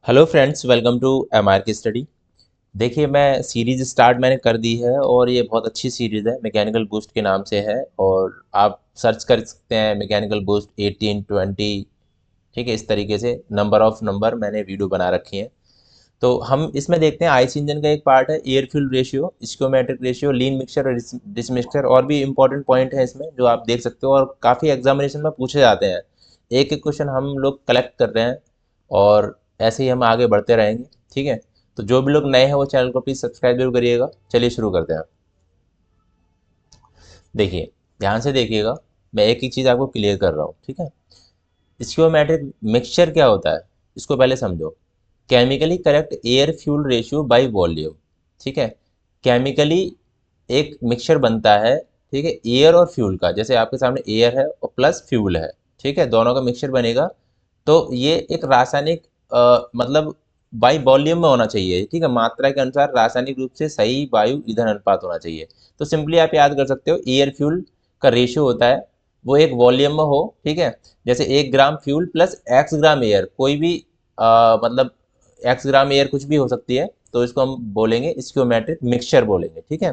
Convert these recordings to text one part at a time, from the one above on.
Hello friends, welcome to MR की study. देखिए, मैं सीरीज स्टार्ट मैंने कर दी है और ये बहुत अच्छी सीरीज है, मैकेनिकल बूस्ट के नाम से है। और आप सर्च कर सकते हैं मैकेनिकल बूस्ट 18 20। ठीक है, इस तरीके से नंबर मैंने वीडियो बना रखी हैं। तो हम इसमें देखते हैं आईसी इंजन का एक पार्ट है air fuel ratio, stoichiometric ratio, lean mixture और डिसमिक्सचर। और भी इंपॉर्टेंट पॉइंट है इसमें जो आप देख सकते हो और काफ़ी एग्जामिनेशन में पूछे जाते हैं। एक एक क्वेश्चन हम लोग कलेक्ट कर रहे हैं और ऐसे ही हम आगे बढ़ते रहेंगे। ठीक है, तो जो भी लोग नए हैं वो चैनल को प्लीज़ सब्सक्राइब जरूर करिएगा। चलिए शुरू करते हैं। देखिए, ध्यान से देखिएगा, मैं एक एक चीज़ आपको क्लियर कर रहा हूँ। ठीक है, स्टोइकोमेट्रिक मिक्सचर क्या होता है इसको पहले समझो। Chemically correct air fuel ratio by volume. ठीक है, केमिकली एक मिक्सचर बनता है, ठीक है, एयर और फ्यूल का। जैसे आपके सामने एयर है और प्लस फ्यूल है, ठीक है, दोनों का मिक्सचर बनेगा। तो ये एक रासायनिक मतलब बाई वॉल्यूम में होना चाहिए। ठीक है, मात्रा के अनुसार रासायनिक रूप से सही वायु ईंधन अनुपात होना चाहिए। तो सिंपली आप याद कर सकते हो, एयर फ्यूल का रेशियो होता है वो एक वॉल्यूम में हो। ठीक है, जैसे 1 ग्राम फ्यूल प्लस एक्स ग्राम एयर, कोई भी मतलब एक्स ग्राम एयर कुछ भी हो सकती है, तो इसको हम बोलेंगे स्टोइकोमेट्रिक मिक्सचर बोलेंगे। ठीक है,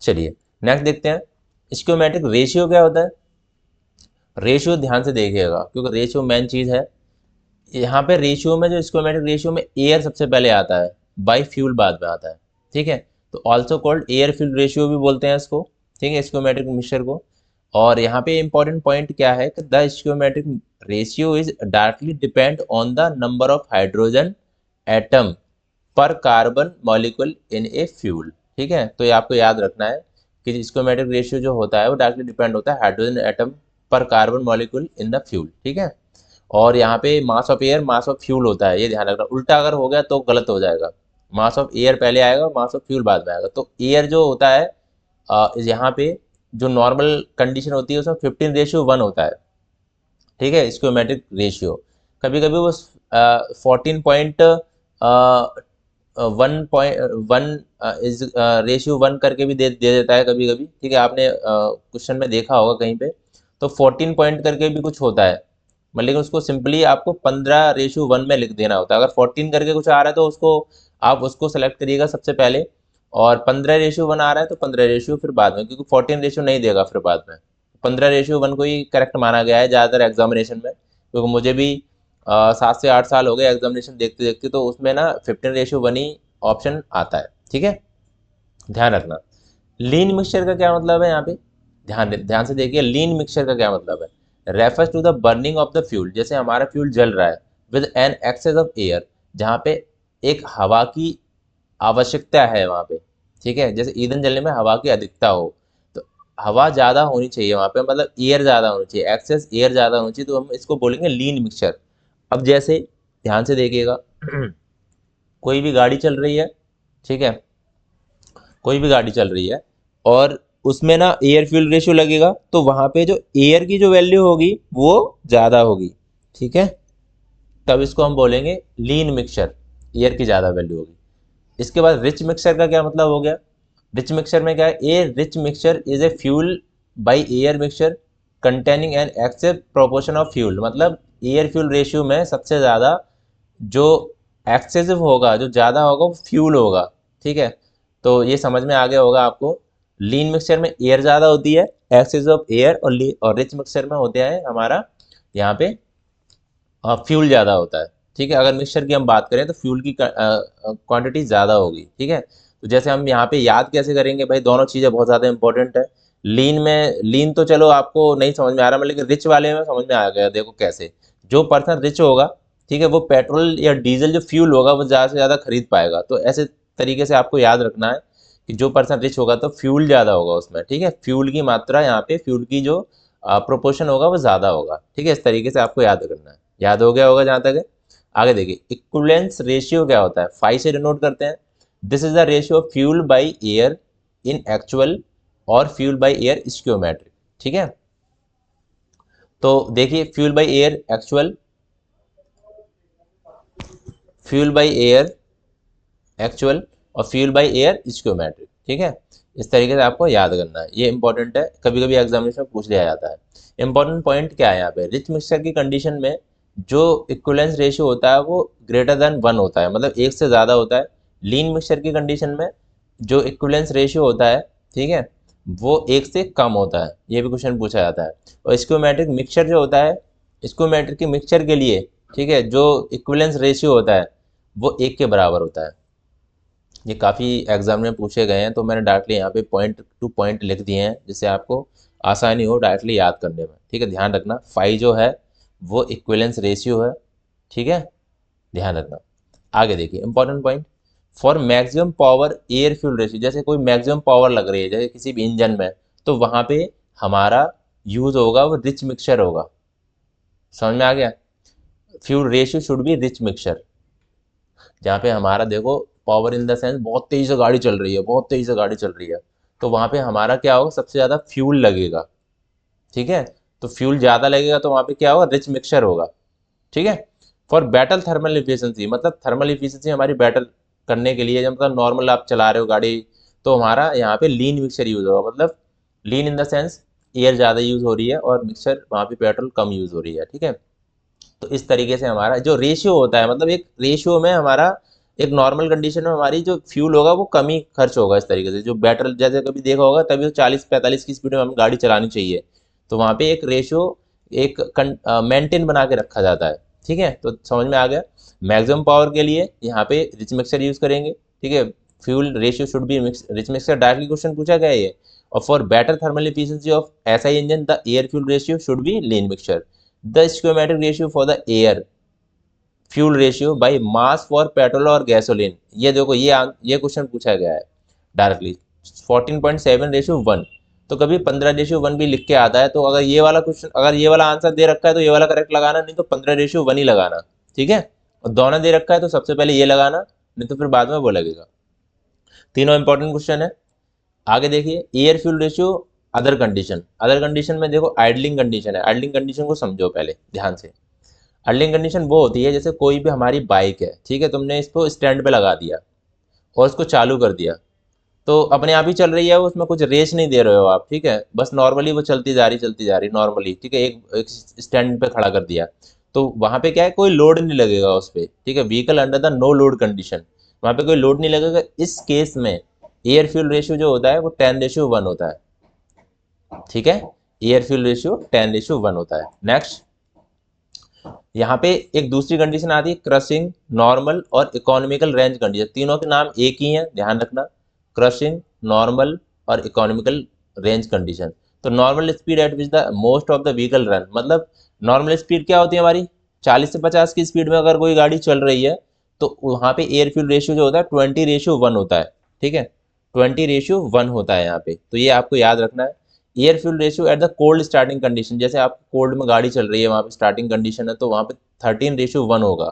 चलिए नेक्स्ट देखते हैं स्टोइकोमेट्रिक रेशियो क्या होता है। रेशियो ध्यान से देखिएगा क्योंकि रेशियो मेन चीज़ है। यहाँ पे रेशियो में जो स्टोइकोमेट्रिक रेशियो में एयर सबसे पहले आता है, बाई फ्यूल बाद में आता है। ठीक है, तो also called air fuel ratio भी बोलते हैं इसको। ठीक है, स्टोइकोमेट्रिक मिक्सचर को। और यहाँ पे इंपॉर्टेंट पॉइंट क्या है कि the stoichiometric ratio is directly depend on the number of hydrogen atom per carbon molecule in a fuel. ठीक है, तो ये आपको याद रखना है कि स्टोइकोमेट्रिक रेशियो जो होता है वो डायरेक्टली डिपेंड होता है hydrogen atom per carbon molecule in the fuel. ठीक है, और यहाँ पे mass of air mass of fuel होता है, ये ध्यान रखना। उल्टा अगर हो गया तो गलत हो जाएगा। मास ऑफ एयर पहले आएगा, मास ऑफ फ्यूल बाद में आएगा। तो एयर जो होता है यहाँ पे जो नॉर्मल कंडीशन होती है उसमें 15:1 होता है। ठीक है, स्टोइकोमेट्रिक रेशियो। कभी कभी वो 14.1 इज रेशियो 1 करके भी दे देता है कभी कभी। ठीक है, आपने क्वेश्चन में देखा होगा कहीं पे, तो 14 पॉइंट करके भी कुछ होता है। लेकिन उसको सिंपली आपको 15:1 में लिख देना होता है। अगर 14 करके कुछ आ रहा है तो उसको आप उसको सेलेक्ट करिएगा सबसे पहले। और 15:1 आ रहा है तो 15 रेशियो फिर बाद में, क्योंकि 14 रेशियो नहीं देगा फिर बाद में। 15:1 को ही करेक्ट माना गया है ज़्यादातर एग्जामिनेशन में, क्योंकि मुझे भी 7 से 8 साल हो गए एग्जामिनेशन देखते देखते, तो उसमें ना 15:1 ही ऑप्शन आता है। ठीक है, ध्यान रखना। लीन मिक्सचर का क्या मतलब है यहाँ पे, ध्यान ध्यान से देखिए। लीन मिक्सचर का क्या मतलब है, refers to the burning of the fuel. जैसे हमारा फ्यूल जल रहा है with an excess of air, जहाँ पे एक हवा की आवश्यकता है वहाँ पे। ठीक है, जैसे ईंधन जलने में हवा की अधिकता हो, तो हवा ज़्यादा होनी चाहिए वहाँ पे, मतलब एयर ज़्यादा होनी चाहिए, एक्सेस एयर ज़्यादा होनी चाहिए, तो हम इसको बोलेंगे लीन मिक्सचर। अब जैसे ध्यान से देखिएगा कोई भी गाड़ी चल रही है, ठीक है, कोई भी गाड़ी चल रही है और उसमें ना एयर फ्यूल रेशियो लगेगा, तो वहाँ पे जो एयर की जो वैल्यू होगी वो ज़्यादा होगी। ठीक है, तब इसको हम बोलेंगे लीन मिक्सचर, एयर की ज़्यादा वैल्यू होगी। इसके बाद रिच मिक्सचर का क्या मतलब हो गया। रिच मिक्सचर में क्या है, a rich mixture is a fuel by air mixture containing an excess proportion of fuel. मतलब एयर फ्यूल रेशियो में सबसे ज़्यादा जो एक्सेसिव होगा, जो ज़्यादा होगा वो फ्यूल होगा। ठीक है, तो ये समझ में आ गया होगा आपको। लीन मिक्सचर में एयर ज़्यादा होती है, एक्सेस ऑफ एयर, और रिच मिक्सचर में होते हैं हमारा यहाँ पे फ्यूल ज़्यादा होता है। ठीक है, अगर मिक्सचर की हम बात करें तो फ्यूल की क्वांटिटी ज़्यादा होगी। ठीक है, तो जैसे हम यहाँ पे याद कैसे करेंगे भाई, दोनों चीज़ें बहुत ज़्यादा इंपॉर्टेंट है। लीन तो चलो आपको नहीं समझ में आ रहा, लेकिन रिच वाले में समझ में आ गया। देखो कैसे, जो पर्सन रिच होगा, ठीक है, वो पेट्रोल या डीजल जो फ्यूल होगा वो ज़्यादा से ज़्यादा खरीद पाएगा। तो ऐसे तरीके से आपको याद रखना है कि जो पर्सन रिच होगा तो फ्यूल ज़्यादा होगा उसमें। ठीक है, फ्यूल की मात्रा यहाँ पे, फ्यूल की जो प्रोपोर्शन होगा वो ज़्यादा होगा। ठीक है, इस तरीके से आपको याद करना है। याद हो गया होगा जहाँ तक है। आगे देखिए, इक्विवेलेंस रेशियो क्या होता है, 5 से डिनोट करते हैं। This is the ratio of fuel by air in actual और फ्यूल बाई एयर स्टोइकोमेट्रिक। ठीक है, तो देखिए fuel by air actual, fuel by air actual और फ्यूल बाई एयर स्टोइकोमेट्रिक। ठीक है, इस तरीके से आपको याद करना है, ये इंपॉर्टेंट है, कभी कभी एग्जामिनेशन में पूछ लिया जाता है। इंपॉर्टेंट पॉइंट क्या है यहाँ पे, रिच मिक्सचर की कंडीशन में जो इक्विवेलेंस रेशियो होता है वो ग्रेटर देन 1 होता है, मतलब एक से ज़्यादा होता है। लीन मिक्सचर की कंडीशन में जो इक्विवेलेंस रेशियो होता है, ठीक है, वो एक से कम होता है। ये भी क्वेश्चन पूछा जाता है। और स्टोइकोमेट्रिक मिक्सचर जो होता है, स्टोइकोमेट्रिक की मिक्सचर के लिए, ठीक है, जो इक्विवेलेंस रेशियो होता है वो एक के बराबर होता है। ये काफ़ी एग्जाम में पूछे गए हैं, तो मैंने डायरेक्टली यहाँ पे पॉइंट टू पॉइंट लिख दिए हैं जिससे आपको आसानी हो डायरेक्टली याद करने में। ठीक है, ध्यान रखना फाई जो है वो इक्विवेलेंस रेशियो है। ठीक है, ध्यान रखना। आगे देखिए important point, for maximum power air fuel ratio, जैसे कोई मैक्सिमम पावर लग रही है जैसे किसी भी इंजन में, तो वहाँ पे हमारा यूज होगा वो रिच मिक्सचर होगा। समझ में आ गया? Fuel ratio should be rich mixture. जहाँ पे हमारा देखो पावर इन द सेंस बहुत तेज़ी से गाड़ी चल रही है, बहुत तेज़ी से गाड़ी चल रही है, तो वहाँ पे हमारा क्या होगा, सबसे ज़्यादा फ्यूल लगेगा। ठीक है, तो फ्यूल ज़्यादा लगेगा तो वहाँ पे क्या होगा, रिच मिक्सचर होगा। ठीक है, फॉर बैटल थर्मल इफिशिएंसी, मतलब थर्मल इफिशिएंसी हमारी बैटल करने के लिए, जब मतलब नॉर्मल आप चला रहे हो गाड़ी, तो हमारा यहाँ पे लीन मिक्सचर यूज़ होगा। मतलब लीन इन द सेंस एयर ज़्यादा यूज़ हो रही है और मिक्सचर वहाँ पे पेट्रोल कम यूज़ हो रही है। ठीक है, तो इस तरीके से हमारा जो रेशियो होता है, मतलब एक रेशियो में हमारा एक नॉर्मल कंडीशन में हमारी जो फ्यूल होगा वो कम ही खर्च होगा। इस तरीके से जो बैटरी, जैसे कभी देखा होगा, तभी तो 40-45 की स्पीड में हमें गाड़ी चलानी चाहिए, तो वहाँ पे एक रेशियो एक मेंटेन बना के रखा जाता है। ठीक है, तो समझ में आ गया। मैक्सिमम पावर के लिए यहाँ पे रिच मिक्सर यूज़ करेंगे। ठीक है, fuel ratio should be rich mixer, directly question पूछा गया है ये। और for better thermal efficiency of SI engine the air fuel ratio should be lean mixture. The stoichiometric ratio for the air fuel ratio by mass for petrol और gasoline. ये देखो ये question पूछा गया है डायरेक्टली। 14.7:1, तो कभी 15:1 भी लिख के आता है, तो अगर ये वाला क्वेश्चन, अगर ये वाला आंसर दे रखा है तो ये वाला करेक्ट लगाना, नहीं तो 15:1 ही लगाना। ठीक है, और दोनों दे रखा है तो सबसे पहले ये लगाना, नहीं तो फिर बाद में वो लगेगा। तीनों इंपॉर्टेंट क्वेश्चन है। आगे देखिए air fuel ratio other condition. Other condition में देखो आइडलिंग कंडीशन है। आइडलिंग कंडीशन को समझो पहले ध्यान से। अर्लिंग कंडीशन वो होती है जैसे कोई भी हमारी बाइक है, ठीक है, तुमने इसको स्टैंड पे लगा दिया और उसको चालू कर दिया, तो अपने आप ही चल रही है वो, उसमें कुछ रेस नहीं दे रहे हो आप। ठीक है, बस नॉर्मली वो चलती जा रही नॉर्मली। ठीक है, एक स्टैंड पे खड़ा कर दिया, तो वहाँ पे क्या है, कोई लोड नहीं लगेगा उस पर। ठीक है, vehicle under the no load condition, वहाँ पे कोई लोड नहीं लगेगा। इस केस में एयर फ्यूल रेशियो जो होता है वो 10:1 होता है। ठीक है, एयर फ्यूल रेशियो 10:1 होता है। नेक्स्ट, यहाँ पे एक दूसरी कंडीशन आती है क्रशिंग, नॉर्मल और इकोनॉमिकल रेंज कंडीशन। तीनों के नाम एक ही हैं, ध्यान रखना। क्रशिंग, नॉर्मल और इकोनॉमिकल रेंज कंडीशन। तो normal speed at which the most of the vehicle run, मतलब नॉर्मल स्पीड क्या होती है हमारी, 40 से 50 की स्पीड में अगर कोई गाड़ी चल रही है, तो वहाँ पे एयर फ्यूल रेशियो जो होता है 20:1 होता है। ठीक है, 20:1 होता है यहाँ पे, तो ये आपको याद रखना है। Air fuel ratio at the cold starting condition, जैसे आप कोल्ड में गाड़ी चल रही है, वहाँ पे स्टार्टिंग कंडीशन है, तो वहाँ पे 13:1 होगा।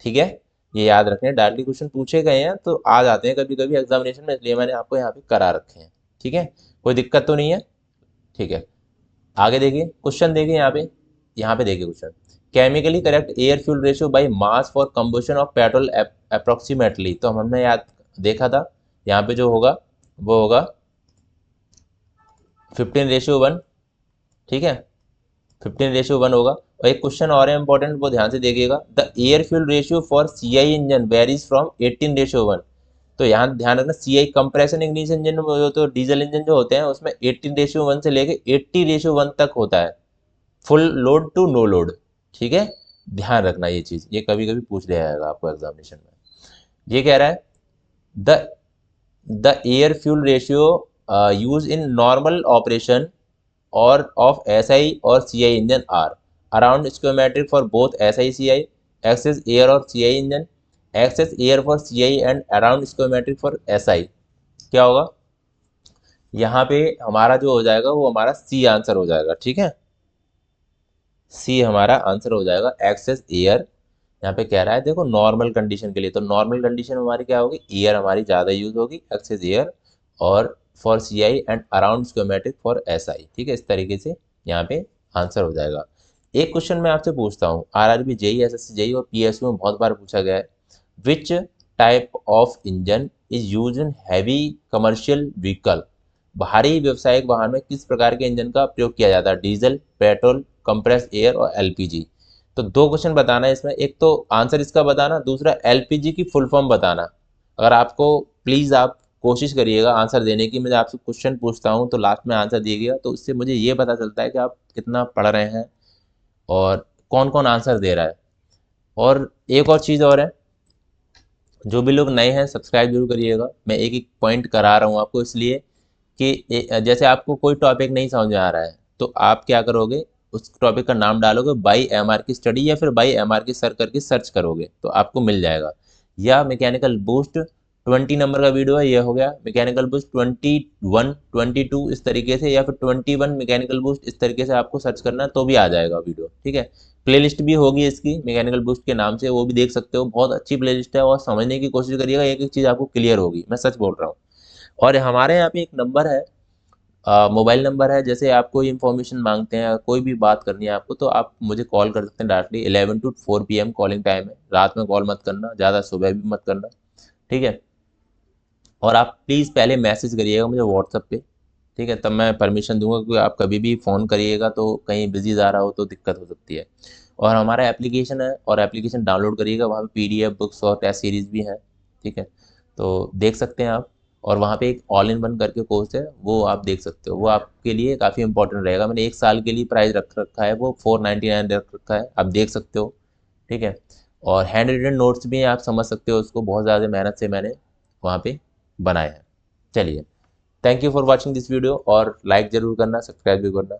ठीक है, ये याद रखें, डायरेक्टली क्वेश्चन पूछे गए हैं तो आ जाते हैं कभी कभी एग्जामिनेशन में, इसलिए मैंने आपको यहाँ पे करा रखे हैं। ठीक है, कोई दिक्कत तो नहीं है? ठीक है, आगे देखिए क्वेश्चन, देखिए यहाँ पे देखिए question, chemically correct air fuel ratio by mass for combustion of petrol approximately. तो हमने याद देखा था, यहाँ पे जो होगा वो होगा 15:1। ठीक है, 15:1 होगा। और एक क्वेश्चन और है इंपॉर्टेंट, वो ध्यान से देखिएगा, the air fuel ratio for C I engine varies from 18:1। तो यहाँ ध्यान रखना, C I compression English engine तो डीजल इंजन जो होते हैं उसमें 18:1 से लेके 80:1 तक होता है, full load to no load. ठीक है, ध्यान रखना ये चीज़, ये कभी कभी पूछ लिया जाएगा आपको एग्जामिनेशन में। ये कह रहा है the air fuel ratio use in normal operation और ऑफ एसआई और CI engine are around stoichiometric for both SI CI, excess air और CI engine, excess air for CI and around stoichiometric for SI. क्या होगा यहाँ पे, हमारा जो हो जाएगा वो हमारा सी आंसर हो जाएगा। ठीक है, सी हमारा आंसर हो जाएगा, एक्सेस एयर। यहाँ पे कह रहा है देखो नॉर्मल कंडीशन के लिए, तो नॉर्मल कंडीशन हमारी क्या होगी, एयर हमारी ज़्यादा यूज होगी, एक्सेस एयर, और for C I and around stoichiometric for S I. ठीक है, इस तरीके से यहाँ पे आंसर हो जाएगा। एक क्वेश्चन मैं आपसे पूछता हूँ, आरआरबी जेई, एसएससी जेई और पीएसयू में बहुत बार पूछा गया है, which type of engine is use in heavy commercial vehicle. भारी व्यवसायिक वाहन में किस प्रकार के इंजन का प्रयोग किया जाता है, डीजल, पेट्रोल, कंप्रेस एयर और एलपीजी। तो 2 क्वेश्चन बताना है इसमें, एक तो आंसर इसका बताना, दूसरा एलपीजी की फुल फॉर्म बताना। अगर आपको, प्लीज़ आप कोशिश करिएगा आंसर देने की। मैं आपसे क्वेश्चन पूछता हूँ तो लास्ट में आंसर दीजिएगा, तो इससे मुझे ये पता चलता है कि आप कितना पढ़ रहे हैं और कौन कौन आंसर दे रहा है। और एक और चीज़ और है, जो भी लोग नए हैं सब्सक्राइब जरूर करिएगा। मैं एक एक पॉइंट करा रहा हूँ आपको, इसलिए कि जैसे आपको कोई टॉपिक नहीं समझ में आ रहा है तो आप क्या करोगे, उस टॉपिक का नाम डालोगे बाई एम आर की स्टडी, या फिर बाई एम आर की सर करके सर्च करोगे तो आपको मिल जाएगा। या मैकेनिकल बूस्ट 20 नंबर का वीडियो है, ये हो गया मैकेनिकल बूस्ट 21 22 इस तरीके से, या फिर 21 मैकेनिकल बूस्ट इस तरीके से आपको सर्च करना है तो भी आ जाएगा वीडियो, ठीक है। प्लेलिस्ट भी होगी इसकी मैकेनिकल बूस्ट के नाम से, वो भी देख सकते हो। बहुत अच्छी प्लेलिस्ट है और समझने की कोशिश करिएगा, एक एक चीज़ आपको क्लियर होगी, मैं सच बोल रहा हूँ। और हमारे यहाँ पे एक नंबर है, मोबाइल नंबर है, जैसे आप कोई इन्फॉर्मेशन मांगते हैं, कोई भी बात करनी है आपको, तो आप मुझे कॉल कर सकते हैं directly. 11 to 4 PM calling time है, रात में कॉल मत करना, ज़्यादा सुबह भी मत करना, ठीक है। और आप प्लीज़ पहले मैसेज करिएगा मुझे व्हाट्सएप पे, ठीक है, तब मैं परमिशन दूंगा, क्योंकि आप कभी भी फ़ोन करिएगा तो कहीं बिजी जा रहा हो तो दिक्कत हो सकती है। और हमारा एप्लीकेशन है, और एप्लीकेशन डाउनलोड करिएगा, वहाँ पे पीडीएफ बुक्स और टेस्ट सीरीज़ भी हैं, ठीक है, तो देख सकते हैं आप। और वहाँ पे एक ऑल इन वन करके कोर्स है, वो आप देख सकते हो, वो आपके लिए काफ़ी इंपॉर्टेंट रहेगा। मैंने 1 साल के लिए प्राइस रख रखा है, वो 499 रख रखा है, आप देख सकते हो, ठीक है। और हैंड रिटन नोट्स भी हैं, आप समझ सकते हो उसको, बहुत ज़्यादा मेहनत से मैंने वहाँ पे बनाए हैं। चलिए, thank you for watching this video, और लाइक ज़रूर करना, सब्सक्राइब भी करना।